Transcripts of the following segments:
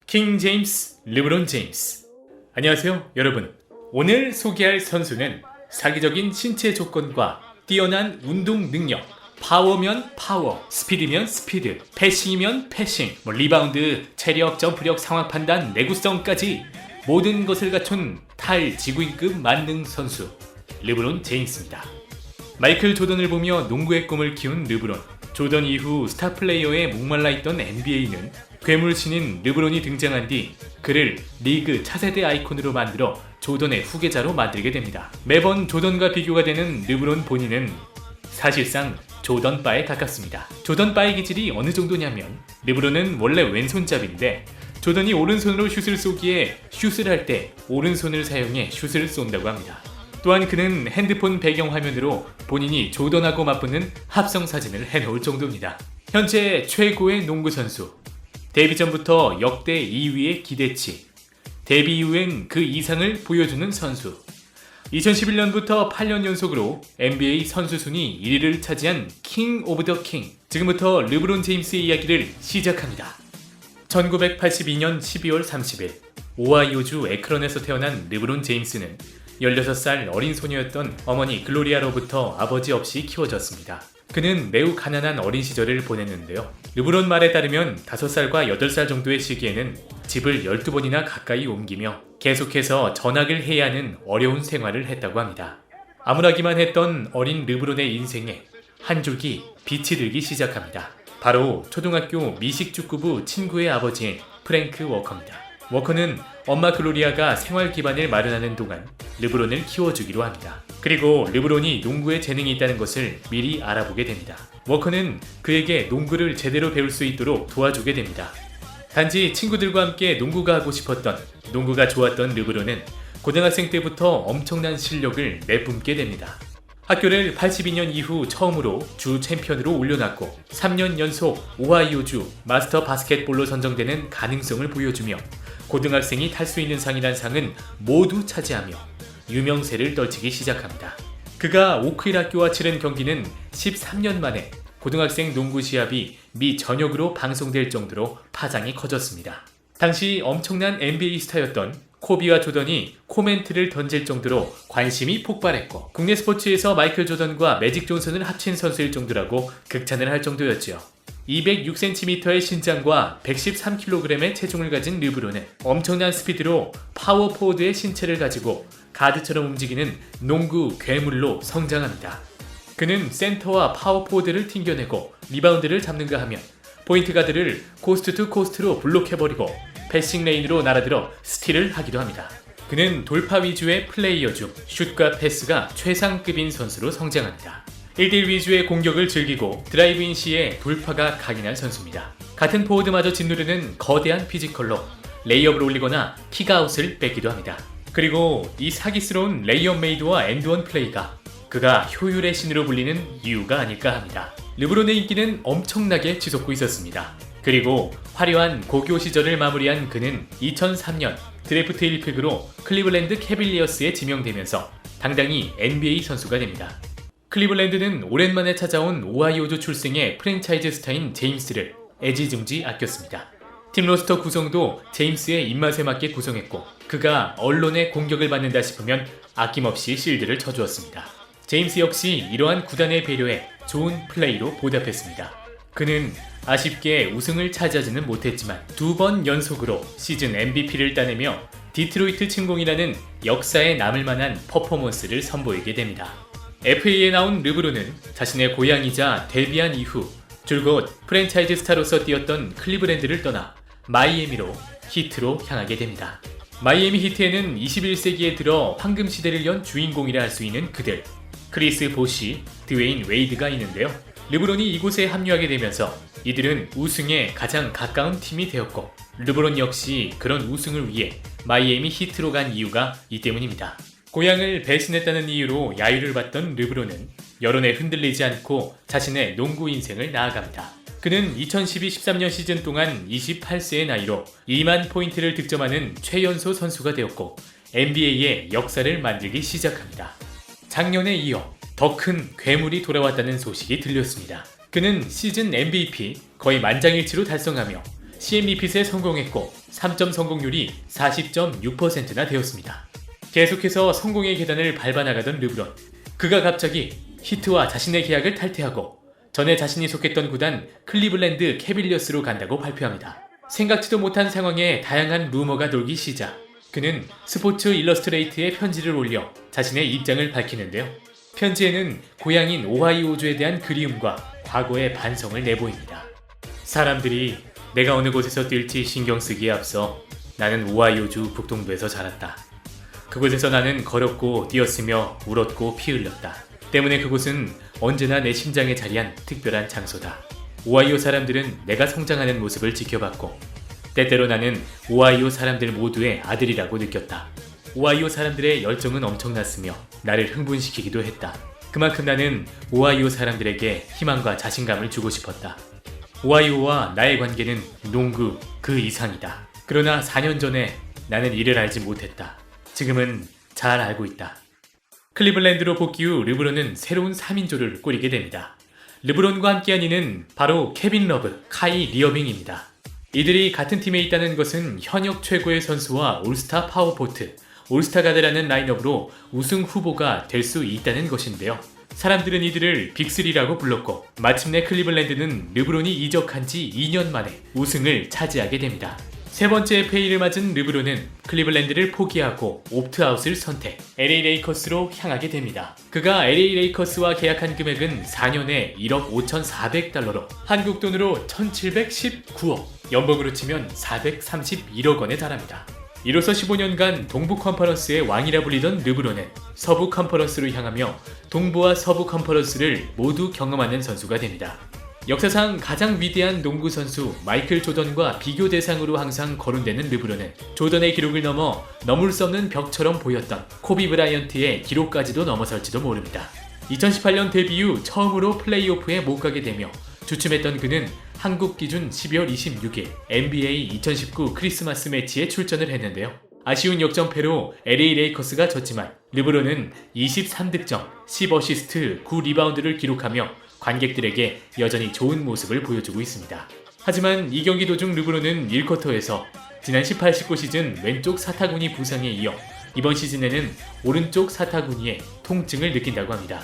킹 제임스, 르브론 제임스. 안녕하세요, 여러분. 오늘 소개할 선수는 사기적인 신체 조건과 뛰어난 운동 능력, 파워면 파워, 스피드면 스피드, 패싱이면 패싱, 리바운드, 체력, 점프력, 상황 판단, 내구성까지 모든 것을 갖춘 탈지구인급 만능 선수 르브론 제임스입니다. 마이클 조던을 보며 농구의 꿈을 키운 르브론. 조던 이후 스타 플레이어에 목말라 있던 NBA는 괴물신인 르브론이 등장한 뒤 그를 리그 차세대 아이콘으로 만들어 조던의 후계자로 만들게 됩니다. 매번 조던과 비교가 되는 르브론 본인은 사실상 조던바에 가깝습니다. 조던바의 기질이 어느 정도냐면 르브론은 원래 왼손잡이인데 조던이 오른손으로 슛을 쏘기에 슛을 할 때 오른손을 사용해 슛을 쏜다고 합니다. 또한 그는 핸드폰 배경화면으로 본인이 조던하고 맞붙는 합성 사진을 해놓을 정도입니다. 현재 최고의 농구 선수. 데뷔 전부터 역대 2위의 기대치. 데뷔 이후엔 그 이상을 보여주는 선수. 2011년부터 8년 연속으로 NBA 선수 순위 1위를 차지한 킹 오브 더 킹. 지금부터 르브론 제임스의 이야기를 시작합니다. 1982년 12월 30일 오하이오주 에크런에서 태어난 르브론 제임스는 16살 어린 소녀였던 어머니 글로리아로부터 아버지 없이 키워졌습니다. 그는 매우 가난한 어린 시절을 보냈는데요. 르브론 말에 따르면 5살과 8살 정도의 시기에는 집을 12번이나 가까이 옮기며 계속해서 전학을 해야 하는 어려운 생활을 했다고 합니다. 암울하기만 했던 어린 르브론의 인생에 한 줄기 빛이 들기 시작합니다. 바로 초등학교 미식축구부 친구의 아버지인 프랭크 워커입니다. 워커는 엄마 글로리아가 생활 기반을 마련하는 동안 르브론을 키워주기로 합니다. 그리고 르브론이 농구에 재능이 있다는 것을 미리 알아보게 됩니다. 워커는 그에게 농구를 제대로 배울 수 있도록 도와주게 됩니다. 단지 친구들과 함께 농구가 하고 싶었던, 농구가 좋았던 르브론은 고등학생 때부터 엄청난 실력을 내뿜게 됩니다. 학교를 82년 이후 처음으로 주 챔피언으로 올려놨고 3년 연속 오하이오주 마스터 바스켓볼로 선정되는 가능성을 보여주며 고등학생이 탈 수 있는 상이란 상은 모두 차지하며 유명세를 떨치기 시작합니다. 그가 오크힐 학교와 치른 경기는 13년 만에 고등학생 농구 시합이 미 전역으로 방송될 정도로 파장이 커졌습니다. 당시 엄청난 NBA 스타였던 코비와 조던이 코멘트를 던질 정도로 관심이 폭발했고 국내 스포츠에서 마이클 조던과 매직 존슨을 합친 선수일 정도라고 극찬을 할 정도였지요. 206cm의 신장과 113kg의 체중을 가진 르브론은 엄청난 스피드로 파워포워드의 신체를 가지고 가드처럼 움직이는 농구 괴물로 성장합니다. 그는 센터와 파워포워드를 튕겨내고 리바운드를 잡는가 하면 포인트 가드를 코스트 투 코스트로 블록해버리고 패싱 레인으로 날아들어 스틸을 하기도 합니다. 그는 돌파 위주의 플레이어 중 슛과 패스가 최상급인 선수로 성장합니다. 1대1 위주의 공격을 즐기고 드라이브인 시에 돌파가 강인한 선수입니다. 같은 포워드마저 짓누르는 거대한 피지컬로 레이업을 올리거나 킥아웃을 뺏기도 합니다. 그리고 이 사기스러운 레이업 메이드와 엔드원 플레이가 그가 효율의 신으로 불리는 이유가 아닐까 합니다. 르브론의 인기는 엄청나게 치솟고 있었습니다. 그리고 화려한 고교 시절을 마무리한 그는 2003년 드래프트 1픽으로 클리블랜드 캐빌리어스에 지명되면서 당당히 NBA 선수가 됩니다. 클리블랜드는 오랜만에 찾아온 오하이오주 출생의 프랜차이즈 스타인 제임스를 애지중지 아꼈습니다. 팀 로스터 구성도 제임스의 입맛에 맞게 구성했고 그가 언론의 공격을 받는다 싶으면 아낌없이 실드를 쳐주었습니다. 제임스 역시 이러한 구단의 배려에 좋은 플레이로 보답했습니다. 그는 아쉽게 우승을 차지하지는 못했지만 2번 연속으로 시즌 MVP를 따내며 디트로이트 침공이라는 역사에 남을 만한 퍼포먼스를 선보이게 됩니다. FA에 나온 르브론은 자신의 고향이자 데뷔한 이후 줄곧 프랜차이즈 스타로서 뛰었던 클리블랜드를 떠나 마이애미로 히트로 향하게 됩니다. 마이애미 히트에는 21세기에 들어 황금 시대를 연 주인공이라 할 수 있는 그들 크리스 보시, 드웨인 웨이드가 있는데요. 르브론이 이곳에 합류하게 되면서 이들은 우승에 가장 가까운 팀이 되었고 르브론 역시 그런 우승을 위해 마이애미 히트로 간 이유가 이 때문입니다. 고향을 배신했다는 이유로 야유를 받던 르브론은 여론에 흔들리지 않고 자신의 농구 인생을 나아갑니다. 그는 2012-13년 시즌 동안 28세의 나이로 2만 포인트를 득점하는 최연소 선수가 되었고 NBA의 역사를 만들기 시작합니다. 작년에 이어 더 큰 괴물이 돌아왔다는 소식이 들렸습니다. 그는 시즌 MVP 거의 만장일치로 달성하며 CM 리핏에 성공했고 3점 성공률이 40.6%나 되었습니다. 계속해서 성공의 계단을 밟아나가던 르브론. 그가 갑자기 히트와 자신의 계약을 탈퇴하고 전에 자신이 속했던 구단 클리블랜드 캐빌리어스로 간다고 발표합니다. 생각지도 못한 상황에 다양한 루머가 돌기 시작. 그는 스포츠 일러스트레이트에 편지를 올려 자신의 입장을 밝히는데요. 편지에는 고향인 오하이오주에 대한 그리움과 과거의 반성을 내보입니다. 사람들이 내가 어느 곳에서 뛸지 신경 쓰기에 앞서 나는 오하이오주 북동부에서 자랐다. 그곳에서 나는 걸었고 뛰었으며 울었고 피 흘렸다. 때문에 그곳은 언제나 내 심장에 자리한 특별한 장소다. 오하이오 사람들은 내가 성장하는 모습을 지켜봤고 때때로 나는 오하이오 사람들 모두의 아들이라고 느꼈다. 오하이오 사람들의 열정은 엄청났으며 나를 흥분시키기도 했다. 그만큼 나는 오하이오 사람들에게 희망과 자신감을 주고 싶었다. 오하이오와 나의 관계는 농구 그 이상이다. 그러나 4년 전에 나는 이를 알지 못했다. 지금은 잘 알고 있다. 클리블랜드로 복귀 후 르브론은 새로운 3인조를 꾸리게 됩니다. 르브론과 함께한 이는 바로 케빈 러브, 카이 리어빙입니다. 이들이 같은 팀에 있다는 것은 현역 최고의 선수와 올스타 파워포트, 올스타 가드라는 라인업으로 우승 후보가 될 수 있다는 것인데요. 사람들은 이들을 빅3라고 불렀고 마침내 클리블랜드는 르브론이 이적한 지 2년 만에 우승을 차지하게 됩니다. 세 번째 페이를 맞은 르브론은 클리블랜드를 포기하고 옵트아웃을 선택, LA 레이커스로 향하게 됩니다. 그가 LA 레이커스와 계약한 금액은 4년에 1억 5,400달러로 한국 돈으로 1,719억, 연봉으로 치면 431억 원에 달합니다. 이로써 15년간 동부 컨퍼런스의 왕이라 불리던 르브론은 서부 컨퍼런스로 향하며 동부와 서부 컨퍼런스를 모두 경험하는 선수가 됩니다. 역사상 가장 위대한 농구 선수 마이클 조던과 비교 대상으로 항상 거론되는 르브론은 조던의 기록을 넘을 수 없는 벽처럼 보였던 코비 브라이언트의 기록까지도 넘어설지도 모릅니다. 2018년 데뷔 후 처음으로 플레이오프에 못 가게 되며 주춤했던 그는 한국 기준 12월 26일 NBA 2019 크리스마스 매치에 출전을 했는데요. 아쉬운 역전패로 LA 레이커스가 졌지만 르브론은 23득점, 10어시스트, 9리바운드를 기록하며 관객들에게 여전히 좋은 모습을 보여주고 있습니다. 하지만 이 경기 도중 르브론은 1쿼터에서 지난 18-19 시즌 왼쪽 사타구니 부상에 이어 이번 시즌에는 오른쪽 사타구니에 통증을 느낀다고 합니다.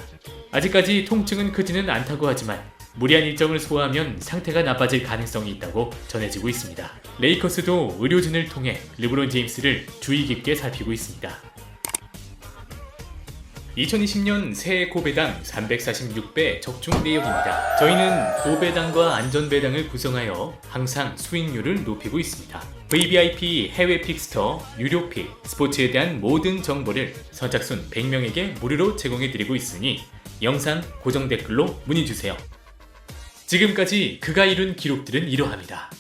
아직까지 통증은 크지는 않다고 하지만 무리한 일정을 소화하면 상태가 나빠질 가능성이 있다고 전해지고 있습니다. 레이커스도 의료진을 통해 르브론 제임스를 주의 깊게 살피고 있습니다. 2020년 새해 고배당 346배 적중 내역입니다. 저희는 고배당과 안전배당을 구성하여 항상 수익률을 높이고 있습니다. VVIP 해외 픽스터, 유료 픽, 스포츠에 대한 모든 정보를 선착순 100명에게 무료로 제공해드리고 있으니 영상 고정 댓글로 문의주세요. 지금까지 그가 이룬 기록들은 이러합니다.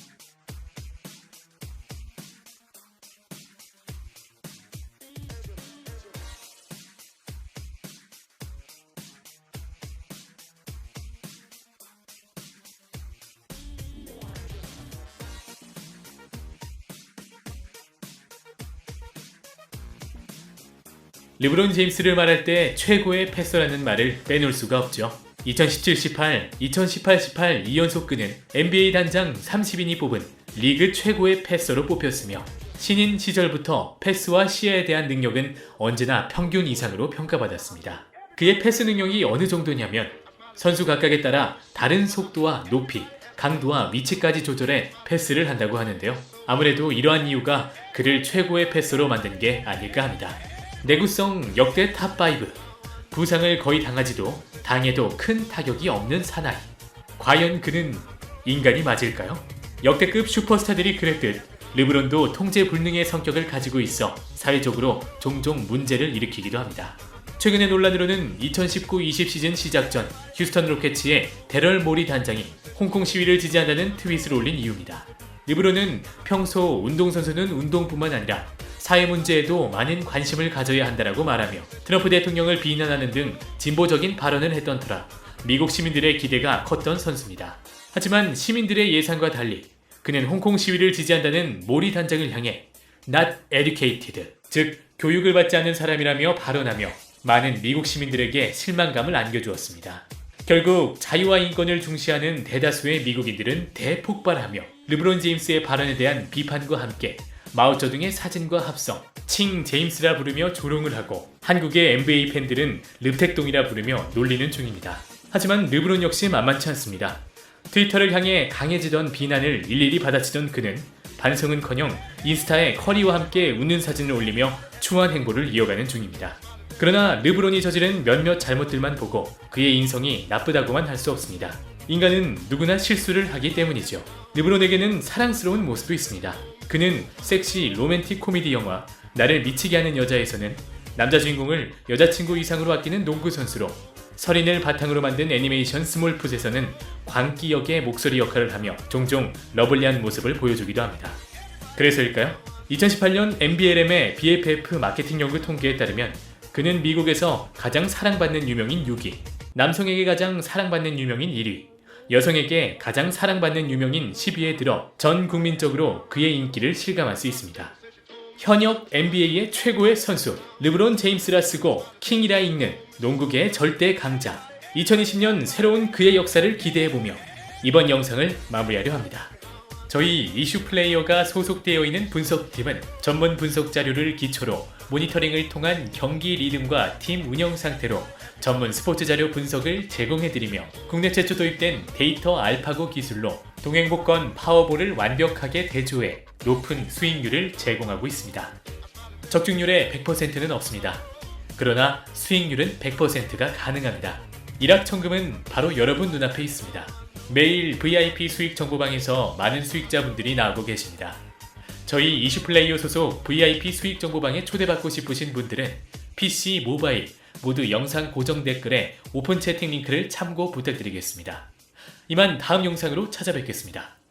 르브론 제임스를 말할 때 최고의 패서라는 말을 빼놓을 수가 없죠. 2017-18, 2018-18 2연속 그는 NBA 단장 30인이 뽑은 리그 최고의 패서로 뽑혔으며 신인 시절부터 패스와 시야에 대한 능력은 언제나 평균 이상으로 평가받았습니다. 그의 패스 능력이 어느 정도냐면 선수 각각에 따라 다른 속도와 높이, 강도와 위치까지 조절해 패스를 한다고 하는데요. 아무래도 이러한 이유가 그를 최고의 패서로 만든 게 아닐까 합니다. 내구성 역대 탑5, 부상을 거의 당해도 큰 타격이 없는 사나이. 과연 그는 인간이 맞을까요? 역대급 슈퍼스타들이 그랬듯 르브론도 통제불능의 성격을 가지고 있어 사회적으로 종종 문제를 일으키기도 합니다. 최근의 논란으로는 2019-20 시즌 시작 전 휴스턴 로켓츠의 데럴 모리 단장이 홍콩 시위를 지지한다는 트윗을 올린 이유입니다. 르브론은 평소 운동선수는 운동뿐만 아니라 사회 문제에도 많은 관심을 가져야 한다라고 말하며 트럼프 대통령을 비난하는 등 진보적인 발언을 했던 터라 미국 시민들의 기대가 컸던 선수입니다. 하지만 시민들의 예상과 달리 그는 홍콩 시위를 지지한다는 모리 단장을 향해 not educated, 즉 교육을 받지 않는 사람이라며 발언하며 많은 미국 시민들에게 실망감을 안겨주었습니다. 결국 자유와 인권을 중시하는 대다수의 미국인들은 대폭발하며 르브론 제임스의 발언에 대한 비판과 함께 마오쩌둥의 사진과 합성, 칭 제임스라 부르며 조롱을 하고 한국의 NBA 팬들은 르택동이라 부르며 놀리는 중입니다. 하지만 르브론 역시 만만치 않습니다. 트위터를 향해 강해지던 비난을 일일이 받아치던 그는 반성은커녕 인스타에 커리와 함께 웃는 사진을 올리며 추한 행보를 이어가는 중입니다. 그러나 르브론이 저지른 몇몇 잘못들만 보고 그의 인성이 나쁘다고만 할 수 없습니다. 인간은 누구나 실수를 하기 때문이죠. 르브론에게는 사랑스러운 모습도 있습니다. 그는 섹시 로맨틱 코미디 영화 나를 미치게 하는 여자에서는 남자 주인공을 여자친구 이상으로 아끼는 농구 선수로, 설인을 바탕으로 만든 애니메이션 스몰풋에서는 광기 역의 목소리 역할을 하며 종종 러블리한 모습을 보여주기도 합니다. 그래서일까요? 2018년 MBLM의 BFF 마케팅 연구 통계에 따르면 그는 미국에서 가장 사랑받는 유명인 6위, 남성에게 가장 사랑받는 유명인 1위, 여성에게 가장 사랑받는 유명인 10위에 들어 전 국민적으로 그의 인기를 실감할 수 있습니다. 현역 NBA의 최고의 선수 르브론 제임스라 쓰고 킹이라 읽는 농구계의 절대 강자, 2020년 새로운 그의 역사를 기대해보며 이번 영상을 마무리하려 합니다. 저희 이슈 플레이어가 소속되어 있는 분석팀은 전문 분석 자료를 기초로 모니터링을 통한 경기 리듬과 팀 운영 상태로 전문 스포츠 자료 분석을 제공해드리며 국내 최초 도입된 데이터 알파고 기술로 동행복권 파워볼을 완벽하게 대조해 높은 수익률을 제공하고 있습니다. 적중률의 100%는 없습니다. 그러나 수익률은 100%가 가능합니다. 일확천금은 바로 여러분 눈앞에 있습니다. 매일 VIP 수익 정보방에서 많은 수익자분들이 나오고 계십니다. 저희 이슈플레이어 소속 VIP 수익 정보방에 초대받고 싶으신 분들은 PC, 모바일 모두 영상 고정 댓글에 오픈 채팅 링크를 참고 부탁드리겠습니다. 이만 다음 영상으로 찾아뵙겠습니다.